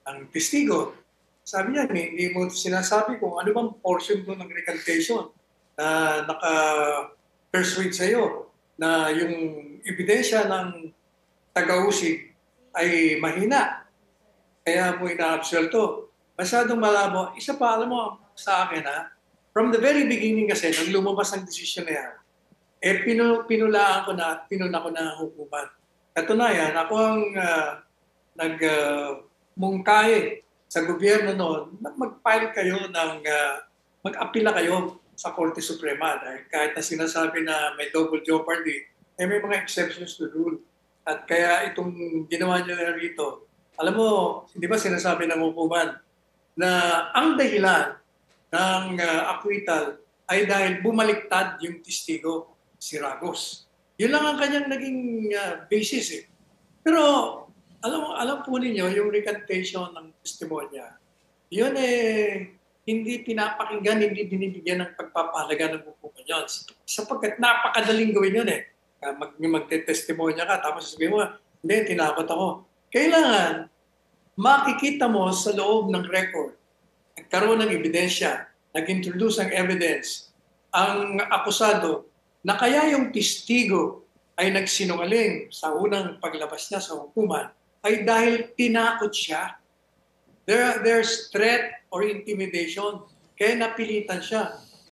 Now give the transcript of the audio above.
ang testigo. Sabi niya, hindi mo sinasabi kung ano bang portion doon ng recantation na naka-persuade sa'yo na yung ebidensya ng taga-usig ay mahina. Kaya mo ina-absuelto. Masyadong malabo. Isa pa, alam mo, sa akin from the very beginning kasi, nang lumabas ang desisyon na yan, pinulaan ko na at pinuna ko na ang hukuman. Katunayan, ako ang nagmungkahi sa gobyerno noon na mag-file kayo mag-apila kayo sa Korte Suprema dahil kahit na sinasabi na may double jeopardy, may mga exceptions to the rule. At kaya itong ginawa niyo na rito, alam mo, hindi ba sinasabi ng hukuman na ang dahilan ng acquittal ay dahil bumaliktad yung testigo, si Ragos. Yun lang ang kanyang naging basis eh. Pero alam po ninyo, yung recantation ng testimonya, yun hindi pinapakinggan, hindi binibigyan ng pagpapahalaga ng hukuman yun. Sapagkat napakadaling gawin yun eh. Magte-testimonya ka, tapos sabihin mo, hindi, tinakot ako. Kailangan, makikita mo sa loob ng record, nagkaroon ng ebidensya, nag-introduce ang evidence, ang akusado, na kaya yung testigo ay nagsinungaling sa unang paglabas niya sa hukuman, ay dahil tinakot siya. There's threat or intimidation. Kaya napilitan siya.